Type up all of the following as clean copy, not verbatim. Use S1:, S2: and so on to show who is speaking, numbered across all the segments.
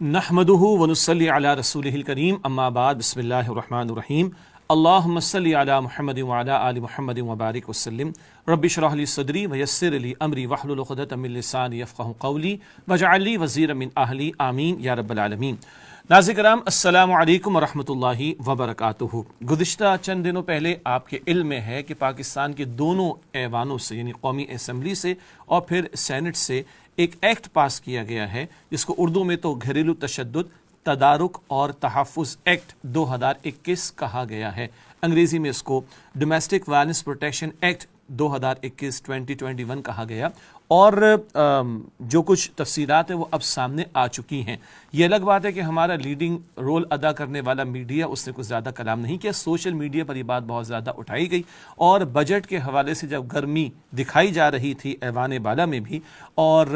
S1: نحمدہ ونصلی علی رسولہ الکریم اما بعد بسم اللہ الرحمن الرحیم اللہم صلی علی محمد وعلی آل محمد وبارک وسلم رب اشرح لی صدری ویسر لی امری واحلل عقدۃ من لسانی یفقہوا قولی واجعل لی وزیرا من اہلی آمین یا رب العالمین۔ ناظرین کرام السلام علیکم ورحمۃ اللہ وبرکاتہ۔ گزشتہ چند دنوں پہلے آپ کے علم میں ہے کہ پاکستان کے دونوں ایوانوں سے یعنی قومی اسمبلی سے اور پھر سینٹ سے ایک ایکٹ پاس کیا گیا ہے جس کو اردو میں تو گھریلو تشدد، تدارک اور تحفظ ایکٹ 2021 کہا گیا ہے، انگریزی میں اس کو ڈومیسٹک وائلنس پروٹیکشن ایکٹ 2021 کہا گیا، اور جو کچھ تفصیلات ہیں وہ اب سامنے آ چکی ہیں۔ یہ الگ بات ہے کہ ہمارا لیڈنگ رول ادا کرنے والا میڈیا اس نے کچھ زیادہ کلام نہیں کیا، سوشل میڈیا پر یہ بات بہت زیادہ اٹھائی گئی، اور بجٹ کے حوالے سے جب گرمی دکھائی جا رہی تھی ایوان بالا میں بھی اور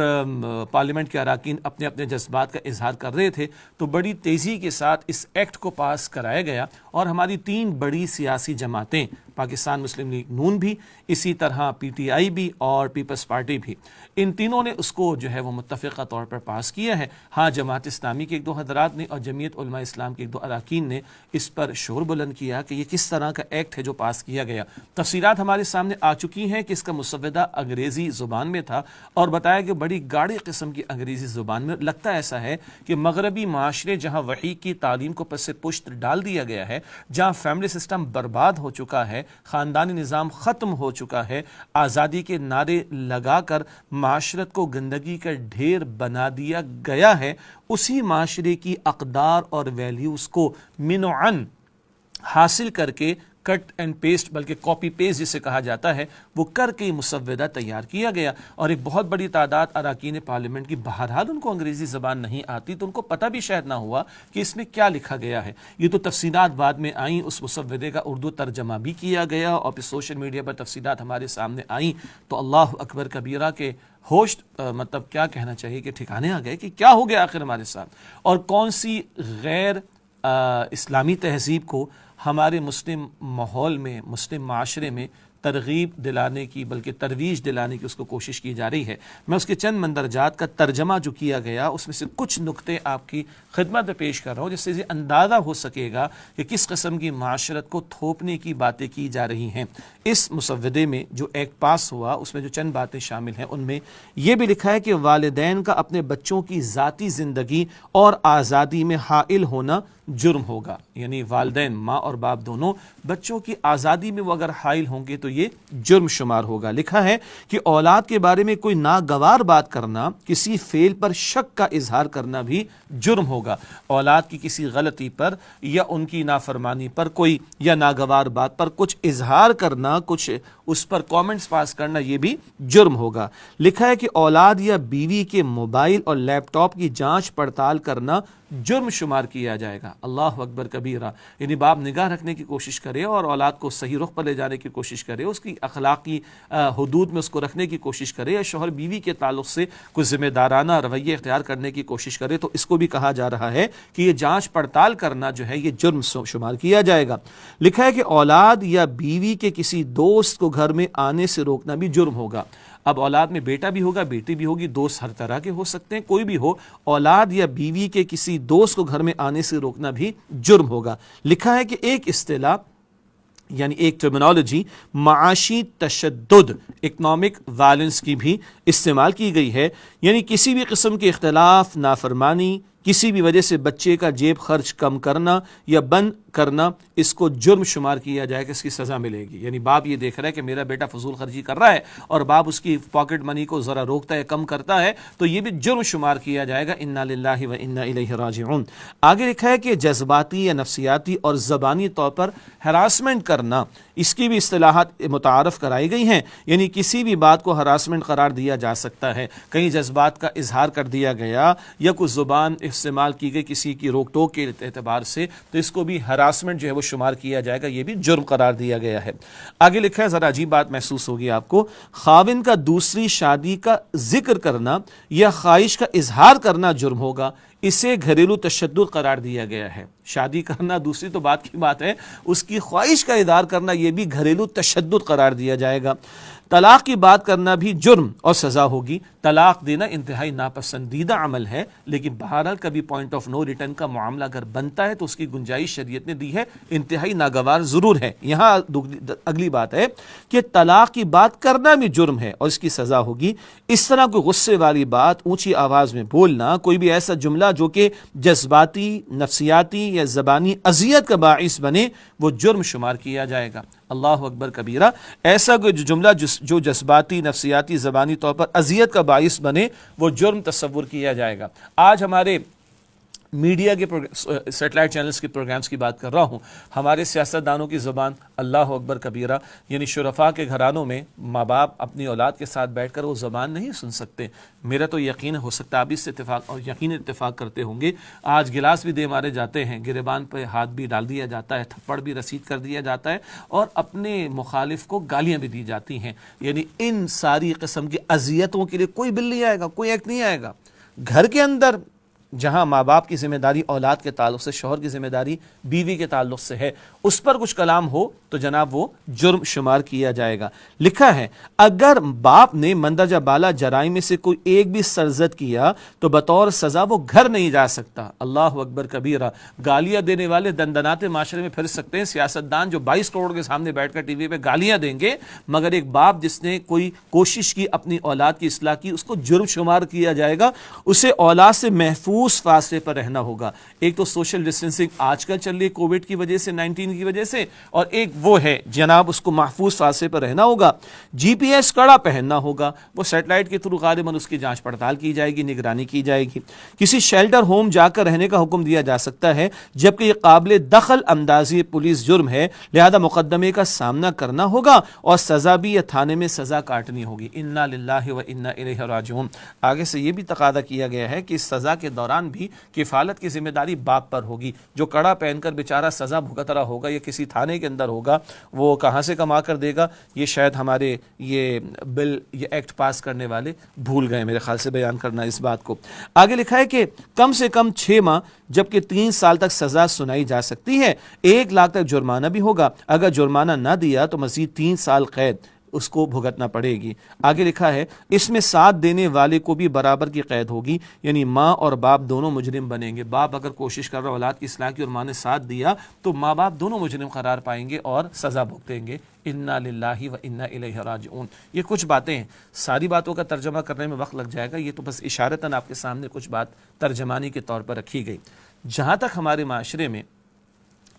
S1: پارلیمنٹ کے اراکین اپنے اپنے جذبات کا اظہار کر رہے تھے تو بڑی تیزی کے ساتھ اس ایکٹ کو پاس کرایا گیا، اور ہماری 3 بڑی سیاسی جماعتیں پاکستان مسلم لیگ نون بھی، اسی طرح پی ٹی آئی بھی اور پیپلز پارٹی بھی، ان تینوں نے اس کو جو ہے وہ متفقہ طور پر پاس کیا ہے۔ ہاں، جماعت اسلامی کے 1-2 حضرات نے اور جمعیت علماء اسلام کے 1-2 اراکین نے اس پر شور بلند کیا کہ یہ کس طرح کا ایکٹ ہے جو پاس کیا گیا۔ تفصیلات ہمارے سامنے آ چکی ہیں کہ اس کا مسودہ انگریزی زبان میں تھا، اور بتایا کہ بڑی گاڑی قسم کی انگریزی زبان میں۔ لگتا ایسا ہے کہ مغربی معاشرے جہاں وحی کی تعلیم کو پس پشت ڈال دیا گیا ہے، جہاں فیملی سسٹم برباد ہو چکا ہے، خاندانی نظام ختم ہو چکا ہے، آزادی کے نعرے لگا کر معاشرت کو گندگی کا ڈھیر بنا دیا گیا ہے، اسی معاشرے کی اقدار اور ویلیوز کو منعن حاصل کر کے کٹ اینڈ پیسٹ، بلکہ کاپی پیسٹ جسے کہا جاتا ہے، وہ کر کے مسودہ تیار کیا گیا۔ اور ایک بہت بڑی تعداد اراکین پارلیمنٹ کی بہرحال ان کو انگریزی زبان نہیں آتی، تو ان کو پتہ بھی شاید نہ ہوا کہ اس میں کیا لکھا گیا ہے۔ یہ تو تفصیلات بعد میں آئیں، اس مسودے کا اردو ترجمہ بھی کیا گیا، اور پھر سوشل میڈیا پر تفصیلات ہمارے سامنے آئیں تو اللہ اکبر کبیرہ کے ہوش مطلب کیا کہنا چاہیے کہ ٹھکانے آ گئے کہ کیا ہو گیا آخر ہمارے ساتھ، اور کون سی غیر اسلامی تہذیب کو ہمارے مسلم ماحول میں، مسلم معاشرے میں ترغیب دلانے کی بلکہ ترویج دلانے کی اس کو کوشش کی جا رہی ہے۔ میں اس کے چند مندرجات کا ترجمہ جو کیا گیا اس میں سے کچھ نقطے آپ کی خدمت میں پیش کر رہا ہوں، جس سے یہ اندازہ ہو سکے گا کہ کس قسم کی معاشرت کو تھوپنے کی باتیں کی جا رہی ہیں۔ اس مسودے میں جو ایکٹ پاس ہوا اس میں جو چند باتیں شامل ہیں، ان میں یہ بھی لکھا ہے کہ والدین کا اپنے بچوں کی ذاتی زندگی اور آزادی میں حائل ہونا جرم ہوگا، یعنی والدین ماں اور باپ دونوں بچوں کی آزادی میں وہ اگر حائل ہوں گے تو یہ جرم شمار ہوگا۔ لکھا ہے کہ اولاد کے بارے میں کوئی ناگوار بات کرنا، کسی فعل پر شک کا اظہار کرنا بھی جرم ہوگا۔ اولاد کی کسی غلطی پر یا ان کی نافرمانی پر کوئی یا ناگوار بات پر کچھ اظہار کرنا، کچھ اس پر کامنٹس پاس کرنا، یہ بھی جرم ہوگا۔ لکھا ہے کہ اولاد یا بیوی کے موبائل اور لیپ ٹاپ کی جانچ پڑتال کرنا جرم شمار کیا جائے گا۔ اللہ اکبر کبیرہ، یعنی باپ نگاہ رکھنے کی کوشش کرے اور اولاد کو صحیح رخ پر لے جانے کی کوشش کرے، اس کی اخلاقی حدود میں اس کو رکھنے کی کوشش کرے، یا شوہر بیوی کے تعلق سے کوئی ذمہ دارانہ رویہ اختیار کرنے کی کوشش کرے، تو اس کو بھی کہا جا رہا ہے کہ یہ جانچ پڑتال کرنا جو ہے یہ جرم شمار کیا جائے گا۔ لکھا ہے کہ اولاد یا بیوی کے کسی دوست کو گھر میں آنے سے روکنا بھی جرم ہوگا۔ اب اولاد میں بیٹا بھی ہوگا، بیٹی بھی ہوگی، دوست ہر طرح کے ہو سکتے ہیں، کوئی بھی ہو، اولاد یا بیوی کے کسی دوست کو گھر میں آنے سے روکنا بھی جرم ہوگا۔ لکھا ہے کہ ایک اصطلاح یعنی ایک ٹرمینالوجی معاشی تشدد، اکنامک وائلنس کی بھی استعمال کی گئی ہے، یعنی کسی بھی قسم کے اختلاف، نافرمانی، کسی بھی وجہ سے بچے کا جیب خرچ کم کرنا یا بند کرنا، اس کو جرم شمار کیا جائے گا، اس کی سزا ملے گی۔ یعنی باپ یہ دیکھ رہا ہے کہ میرا بیٹا فضول خرچی کر رہا ہے اور باپ اس کی پاکٹ منی کو ذرا روکتا ہے، کم کرتا ہے، تو یہ بھی جرم شمار کیا جائے گا۔ انا للہ و انا الیہ راجعون۔ آگے لکھا ہے کہ جذباتی یا نفسیاتی اور زبانی طور پر ہراسمنٹ کرنا، اس کی بھی اصطلاحات متعارف کرائی گئی ہیں، یعنی کسی بھی بات کو ہراسمنٹ قرار دیا جا سکتا ہے، کہیں جذبات کا اظہار کر دیا گیا یا کوئی زبان استعمال کی گئی کسی کی روک ٹوک کے اعتبار سے، تو اس کو بھی ہراسمنٹ جو ہے وہ شمار کیا جائے گا، یہ بھی جرم قرار دیا گیا ہے۔ آگے لکھا ہے، ذرا عجیب بات محسوس ہوگی آپ کو، خاوند کا دوسری شادی کا ذکر کرنا یا خواہش کا اظہار کرنا جرم ہوگا، اسے گھریلو تشدد قرار دیا گیا ہے۔ شادی کرنا دوسری تو بات کی بات ہے، اس کی خواہش کا اظہار کرنا یہ بھی گھریلو تشدد قرار دیا جائے گا۔ طلاق کی بات کرنا بھی جرم اور سزا ہوگی. طلاق دینا انتہائی ناپسندیدہ عمل ہے، لیکن بہرحال کبھی پوائنٹ آف نو ریٹرن کا معاملہ اگر بنتا ہے تو اس کی گنجائش شریعت نے دی ہے، انتہائی ناگوار ضرور ہے. یہاں اگلی بات ہے کہ طلاق کی بات کرنا بھی جرم ہے اور اس کی سزا ہوگی. اس طرح کوئی غصے والی بات اونچی آواز میں بولنا، کوئی بھی ایسا جملہ جو کہ جذباتی، نفسیاتی یا زبانی اذیت کا باعث بنے، وہ جرم شمار کیا جائے گا. اللہ اکبر کبیرہ. ایسا کوئی جملہ جو جذباتی، نفسیاتی، زبانی طور پر اذیت کا باعث بنے، وہ جرم تصور کیا جائے گا. آج ہمارے میڈیا کے سیٹلائٹ چینلز کے پروگرامز کی بات کر رہا ہوں. ہمارے سیاستدانوں کی زبان اللہ اکبر کبیرہ، یعنی شرفاء کے گھرانوں میں ماں باپ اپنی اولاد کے ساتھ بیٹھ کر وہ زبان نہیں سن سکتے. میرا تو یقین ہو سکتا ہے آپ اس سے اتفاق اور یقین اتفاق کرتے ہوں گے. آج گلاس بھی دے مارے جاتے ہیں، گریبان پہ ہاتھ بھی ڈال دیا جاتا ہے، تھپڑ بھی رسید کر دیا جاتا ہے، اور اپنے مخالف کو گالیاں بھی دی جاتی ہیں. یعنی ان ساری قسم کی اذیتوں کے لیے کوئی بل نہیں آئے گا، کوئی ایکٹ نہیں آئے گا. گھر کے اندر جہاں ماں باپ کی ذمہ داری اولاد کے تعلق سے، شوہر کی ذمہ داری بیوی کے تعلق سے ہے، اس پر کچھ کلام ہو تو جناب وہ جرم شمار کیا جائے گا. لکھا ہے اگر باپ نے مندرجہ بالا جرائم میں سے کوئی ایک بھی سرزد کیا تو بطور سزا وہ گھر نہیں جا سکتا. اللہ اکبر کبیرہ. گالیاں دینے والے دندناتے معاشرے میں پھر سکتے ہیں. سیاستدان جو 22 کروڑ کے سامنے بیٹھ کر ٹی وی پہ گالیاں دیں گے، مگر ایک باپ جس نے کوئی کوشش کی اپنی اولاد کی اصلاح کی، اس کو جرم شمار کیا جائے گا. اسے اولاد سے محفوظ فاصلے پر رہنا ہوگا. ایک تو سوشل ڈسٹینسنگ آج کل چل رہی ہے کووڈ کی وجہ سے، 19 کی وجہ سے، اور ایک وہ ہے جناب اس کو محفوظ فاصلے پر رہنا ہوگا. جی پی ایس کڑا پہننا ہوگا. وہ سیٹلائٹ کے تھرو غالباً اس کی جانچ پڑتال کی جائے گی، نگرانی کی جائے گی. کسی شیلٹر ہوم جا کر رہنے کا حکم دیا جا سکتا ہے، جبکہ یہ قابل دخل اندازی پولیس جرم ہے، لہذا مقدمے کا سامنا کرنا ہوگا اور سزا بھی یا تھانے میں سزا کاٹنی ہوگی. انا للہ و انا الیہ راجعون. آگے سے یہ بھی تقاضا کیا گیا ہے کہ اس سزا کے دوران بھی کفالت کی ذمہ داری باپ پر ہوگی. جو کڑا پہن کر بیچارہ سزا بھگت رہا ہوگا یا کسی تھانے کے اندر ہوگا، وہ کہاں سے کما کر دے گا؟ یہ شاید ہمارے یہ بل، یہ ایکٹ پاس کرنے والے بھول گئے میرے خیال سے بیان کرنا اس بات کو. آگے لکھا ہے کہ کم سے کم 6 ماہ جبکہ 3 سال تک سزا سنائی جا سکتی ہے. 1 لاکھ تک جرمانہ بھی ہوگا. اگر جرمانہ نہ دیا تو مزید 3 سال قید اس کو بھگتنا پڑے گی. آگے لکھا ہے اس میں ساتھ دینے والے کو بھی برابر کی قید ہوگی، یعنی ماں اور باپ دونوں مجرم بنیں گے. باپ اگر کوشش کر رہا اولاد کی اصلاح کی اور ماں نے ساتھ دیا تو ماں باپ دونوں مجرم قرار پائیں گے اور سزا بھگتیں گے. انا للہ و انا الیہ راجعون. یہ کچھ باتیں ہیں، ساری باتوں کا ترجمہ کرنے میں وقت لگ جائے گا. یہ تو بس اشارتاً آپ کے سامنے کچھ بات ترجمانی کے طور پر رکھی گئی. جہاں تک ہمارے معاشرے میں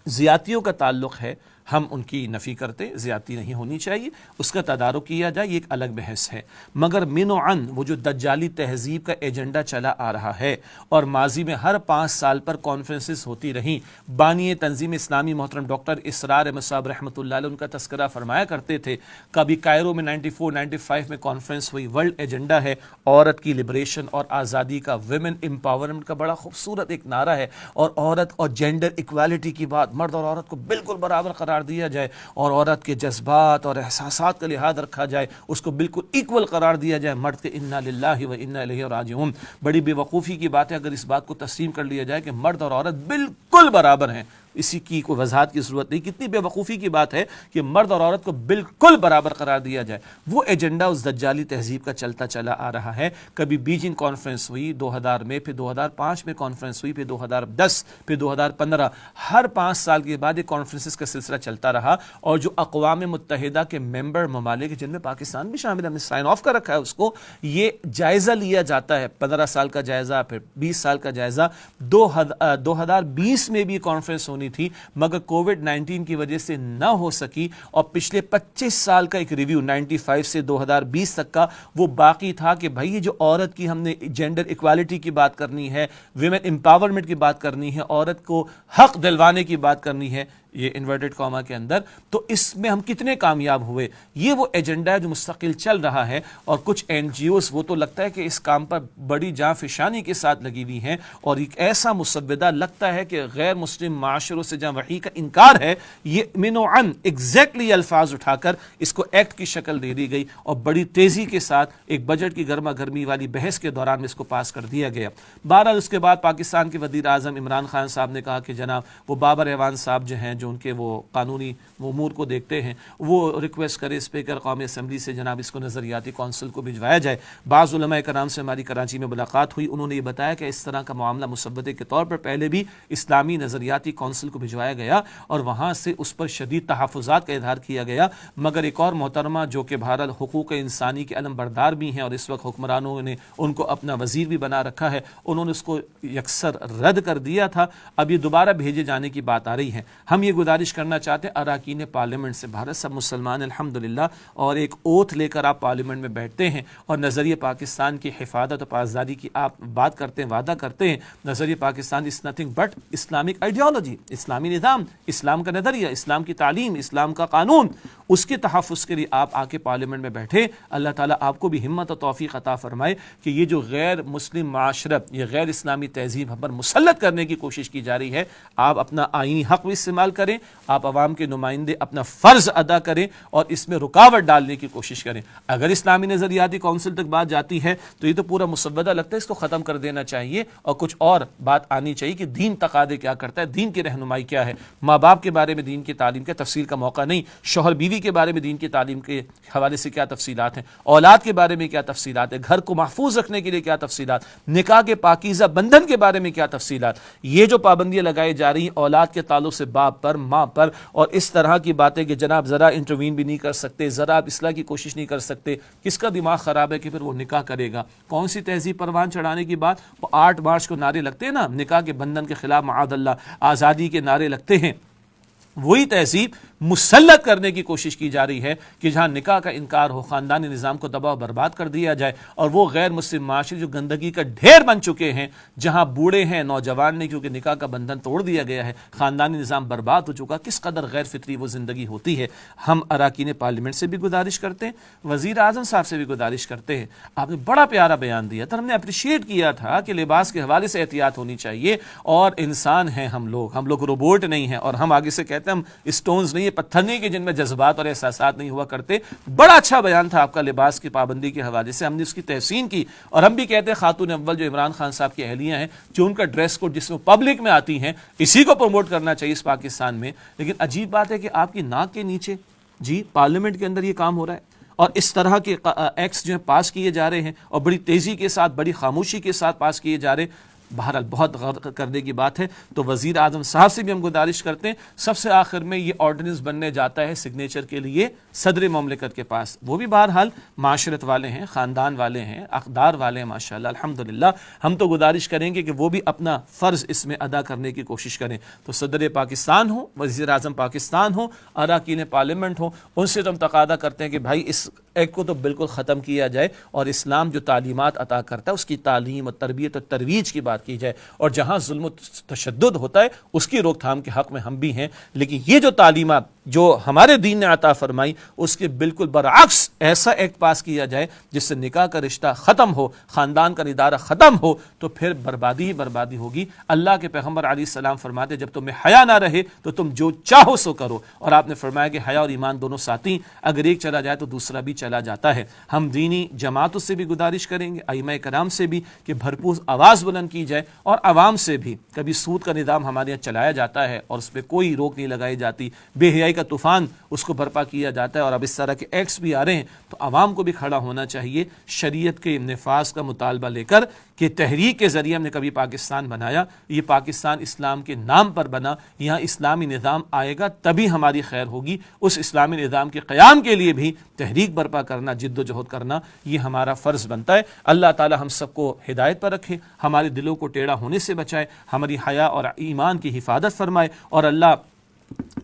S1: زیادتیوں کا تعلق ہے، ہم ان کی نفی کرتے، زیادتی نہیں ہونی چاہیے، اس کا تدارک کیا جائے، یہ ایک الگ بحث ہے. مگر من و عن وہ جو دجالی تہذیب کا ایجنڈا چلا آ رہا ہے، اور ماضی میں ہر 5 سال پر کانفرنسز ہوتی رہیں. بانی تنظیم اسلامی محترم ڈاکٹر اسرار احمد صاحب رحمۃ اللہ علیہ ان کا تذکرہ فرمایا کرتے تھے. کبھی کائرو میں 94 95 میں کانفرنس ہوئی. ورلڈ ایجنڈا ہے عورت کی لبریشن اور آزادی کا، ویمن امپاورمنٹ کا بڑا خوبصورت ایک نعرہ ہے، اور عورت اور جینڈر ایکویلٹی کی بات، مرد اور عورت کو بالکل برابر قرار دیا جائے، اور عورت کے جذبات اور احساسات کا لحاظ رکھا جائے، اس کو بالکل ایکول قرار دیا جائے مرد کے. انا للہ و انا الیہ راجعون. بڑی بے وقوفی کی بات ہے اگر اس بات کو تسلیم کر لیا جائے کہ مرد اور عورت بالکل برابر ہیں. اسی کی کوئی وضاحت کی ضرورت نہیں. کتنی بے وقوفی کی بات ہے کہ مرد اور عورت کو بالکل برابر قرار دیا جائے. وہ ایجنڈا اس دجالی تہذیب کا چلتا چلا آ رہا ہے. کبھی بیجنگ کانفرنس ہوئی 2000 میں، پھر 2005 میں کانفرنس ہوئی، پھر 2010، پھر 2015. ہر 5 سال کے بعد یہ کانفرنسز کا سلسلہ چلتا رہا، اور جو اقوام متحدہ کے ممبر ممالک جن میں پاکستان بھی شامل ہے، ہم نے سائن آف کر رکھا ہے اس کو، یہ جائزہ لیا جاتا ہے. 15 سال کا جائزہ، پھر 20 سال کا جائزہ. 2020 میں بھی کانفرنس ہونی تھی، مگر کووڈ 19 کی وجہ سے نہ ہو سکی، اور پچھلے 25 سال کا ایک ریویو 95 سے 2020 تک کا وہ باقی تھا کہ بھائی یہ جو عورت کی ہم نے جینڈر ایکویلٹی کی بات کرنی ہے، ویمن امپاورمنٹ کی بات کرنی ہے، عورت کو حق دلوانے کی بات کرنی ہے، یہ انورٹڈ کاما کے اندر، تو اس میں ہم کتنے کامیاب ہوئے. یہ وہ ایجنڈا ہے جو مستقل چل رہا ہے، اور کچھ این جی اوز وہ تو لگتا ہے کہ اس کام پر بڑی جاں فشانی کے ساتھ لگی ہوئی ہیں، اور ایک ایسا مسودہ لگتا ہے کہ غیر مسلم معاشروں سے جہاں وحی کا انکار ہے، یہ من و عن ایگزیکٹلی الفاظ اٹھا کر اس کو ایکٹ کی شکل دے دی گئی، اور بڑی تیزی کے ساتھ ایک بجٹ کی گرما گرمی والی بحث کے دوران میں اس کو پاس کر دیا گیا. بہرحال اس کے بعد پاکستان کے وزیر اعظم عمران خان صاحب نے کہا کہ جناب وہ بابر اعوان صاحب جو ہیں، جو ان کے وہ قانونی امور کو دیکھتے ہیں وہ ریکویسٹ کرے اسپیکر قومی اسمبلی سے جناب اس کو نظریاتی کونسل کو بھجوایا جائے۔ بعض علماء کرام سے ہماری کراچی میں ملاقات ہوئی، انہوں نے یہ بتایا کہ اس طرح کا معاملہ مسودے کے طور پر پہلے بھی اسلامی نظریاتی کونسل کو بھجوایا گیا اور وہاں سے اس پر شدید تحفظات کا اظہار کیا گیا، مگر ایک اور محترمہ جو کہ بہرحال حقوق انسانی کے علم بردار بھی ہیں اور اس وقت حکمرانوں نے ان کو اپنا وزیر بھی بنا رکھا ہے، انہوں نے اس کو یکسر رد کر دیا تھا۔ اب یہ دوبارہ بھیجے جانے کی بات آ رہی ہے۔ ہم یہ گزارش کرنا چاہتے ہیں اراکین پارلیمنٹ سے، بھارت سب مسلمان الحمدللہ، اور ایک اوتھ لے کر آپ پارلیمنٹ میں بیٹھتے ہیں اور نظریہ پاکستان کی حفاظت اور پاسداری کی آپ بات کرتے ہیں، وعدہ کرتے ہیں۔ نظریہ Pakistan is nothing but Islamic ideology, اسلامی نظام، اسلام کا نظریہ، اسلام کی تعلیم، اسلام کا قانون، اس کے تحفظ کے لیے آپ آ کے پارلیمنٹ میں بیٹھے۔ اللہ تعالیٰ آپ کو بھی ہمت اور توفیق عطا فرمائے کہ یہ جو غیر مسلم معاشرت، یہ غیر اسلامی تہذیب ہم پر مسلط کرنے کی کوشش کی جا رہی ہے، آپ اپنا آئینی حق بھی استعمال کریں، آپ عوام کے نمائندے اپنا فرض ادا کریں اور اس میں رکاوٹ ڈالنے کی کوشش کریں۔ اگر اسلامی نظریاتی کونسل تک بات جاتی ہے تو یہ تو پورا مسودہ لگتا ہے اس کو ختم کر دینا چاہیے اور کچھ اور بات آنی چاہیے کہ دین تقاضے کیا کرتا ہے، دین کی رہنمائی کیا ہے، ماں باپ کے بارے میں دین کی تعلیم کا تفصیل کا موقع نہیں، شوہر بیوی کے بارے میں دین کی تعلیم کے حوالے سے کیا تفصیلات ہیں، اولاد کے بارے میں کیا تفصیلات ہیں، گھر کو محفوظ رکھنے کے لیے کیا تفصیلات، نکاح کے پاکیزہ بندھن کے بارے میں کیا تفصیلات، یہ جو پابندیاں لگائی جا رہی ہیں اولاد کے تعلق سے باپ پر، ماں پر، اور اس طرح کی باتیں کہ جناب ذرا انٹروین بھی نہیں کر سکتے، ذرا آپ اصلاح کی کوشش نہیں کر سکتے، کس کا دماغ خراب ہے کہ پھر وہ نکاح کرے گا؟ کون سی تہذیب پروان چڑھانے کی بات؟ وہ 8 مارچ کو نعرے لگتے ہیں نا، نکاح کے بندھن کے خلاف معاذ اللہ، آزادی کے نعرے لگتے ہیں، وہی تہذیب مسلط کرنے کی کوشش کی جا رہی ہے کہ جہاں نکاح کا انکار ہو، خاندانی نظام کو تباہ و برباد کر دیا جائے، اور وہ غیر مسلم معاشرے جو گندگی کا ڈھیر بن چکے ہیں، جہاں بوڑھے ہیں، نوجوان نے کیونکہ نکاح کا بندھن توڑ دیا گیا ہے، خاندانی نظام برباد ہو چکا، کس قدر غیر فطری وہ زندگی ہوتی ہے۔ ہم اراکین پارلیمنٹ سے بھی گزارش کرتے ہیں، وزیر اعظم صاحب سے بھی گزارش کرتے ہیں، آپ نے بڑا پیارا بیان دیا تھا، ہم نے اپریشیٹ کیا تھا کہ لباس کے حوالے سے احتیاط ہونی چاہیے، اور انسان ہیں ہم لوگ روبوٹ نہیں ہیں، اور ہم آگے سے کہتے ہیں ہم اسٹونز نہیں ہیں، پتھر نہیں کہ جن میں جذبات اور احساسات نہیں ہوا کرتے۔ بڑا اچھا بیان تھا آپ کا لباس کی پابندی کے حوالے سے، ہم نے اس کی تحسین کی، اور ہم بھی کہتے ہیں خاتون اول جو عمران خان صاحب کی اہلیہ ہیں، جو ان کا ڈریس کوڈ جس میں پبلک میں آتی ہیں، اسی کو پروموٹ کرنا چاہیے اس پاکستان میں۔ لیکن عجیب بات ہے کہ آپ کی ناک کے نیچے جی پارلیمنٹ کے اندر یہ کام ہو رہا ہے، اور اس طرح کے ایکٹس جو ہیں پاس کیے جا رہے ہیں، اور بڑی تیزی کے ساتھ، بڑی خاموشی کے ساتھ پاس کیے جا رہے ہیں۔ بہرحال بہت غور کرنے کی بات ہے۔ تو وزیر اعظم صاحب سے بھی ہم گزارش کرتے ہیں، سب سے آخر میں یہ آرڈیننس بننے جاتا ہے سگنیچر کے لیے صدر مملکت کے پاس، وہ بھی بہرحال معاشرت والے ہیں، خاندان والے ہیں، اقدار والے ہیں ماشاءاللہ الحمدللہ۔ ہم تو گزارش کریں گے کہ وہ بھی اپنا فرض اس میں ادا کرنے کی کوشش کریں۔ تو صدر پاکستان ہو، وزیر اعظم پاکستان ہو، اراکین پارلیمنٹ ہو، ان سے تو ہم تقاضا کرتے ہیں کہ بھائی اس ایکٹ کو تو بالکل ختم کیا جائے، اور اسلام جو تعلیمات عطا کرتا ہے اس کی تعلیم اور تربیت اور ترویج کی بات کی جائے، اور جہاں ظلم و تشدد ہوتا ہے اس کی روک تھام کے حق میں ہم بھی ہیں۔ لیکن یہ جو تعلیمات جو ہمارے دین نے عطا فرمائی، اس کے بالکل برعکس ایسا ایکٹ پاس کیا جائے جس سے نکاح کا رشتہ ختم ہو، خاندان کا ادارہ ختم ہو، تو پھر بربادی ہی بربادی ہوگی۔ اللہ کے پیغمبر علیہ السلام فرماتے جب تمہیں حیا نہ رہے تو تم جو چاہو سو کرو، اور آپ نے فرمایا کہ حیا اور ایمان دونوں ساتھی، اگر ایک چلا جائے تو دوسرا بھی چلا جاتا ہے۔ ہم دینی جماعتوں سے بھی گزارش کریں گے، ائمہ کرام سے بھی، کہ بھرپور آواز بلند کی جائے، اور عوام سے بھی۔ کبھی سود کا نظام ہمارے یہاں چلایا جاتا ہے اور اس پہ کوئی روک نہیں لگائی جاتی، بے حیائی کا طوفان اس کو برپا کیا جاتا ہے، اور اب اس طرح کے ایکٹس بھی آ رہے ہیں، تو عوام کو بھی کھڑا ہونا چاہیے شریعت کے نفاذ کا مطالبہ لے کر، کہ تحریک کے ذریعے ہم نے کبھی پاکستان بنایا، یہ پاکستان اسلام کے نام پر بنا، یہاں اسلامی نظام آئے گا تبھی ہماری خیر ہوگی۔ اس اسلامی نظام کے قیام کے لیے بھی تحریک برپا کرنا، جد و جہد کرنا، یہ ہمارا فرض بنتا ہے۔ اللہ تعالی ہم سب کو ہدایت پر رکھے، ہمارے دلوں کو ٹیڑھا ہونے سے بچائے، ہماری حیا اور ایمان کی حفاظت فرمائے، اور اللہ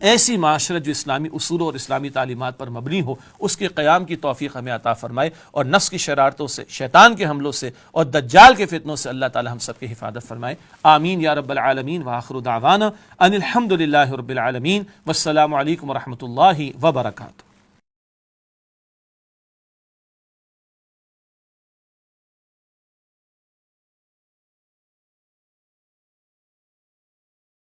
S1: ایسی معاشرت جو اسلامی اصولوں اور اسلامی تعلیمات پر مبنی ہو، اس کے قیام کی توفیق ہمیں عطا فرمائے، اور نفس کی شرارتوں سے، شیطان کے حملوں سے، اور دجال کے فتنوں سے اللہ تعالی ہم سب کی حفاظت فرمائے۔ آمین یا رب العالمین، وآخر دعوانا ان الحمد للہ رب العالمین، والسلام علیکم ورحمۃ اللہ وبرکاتہ۔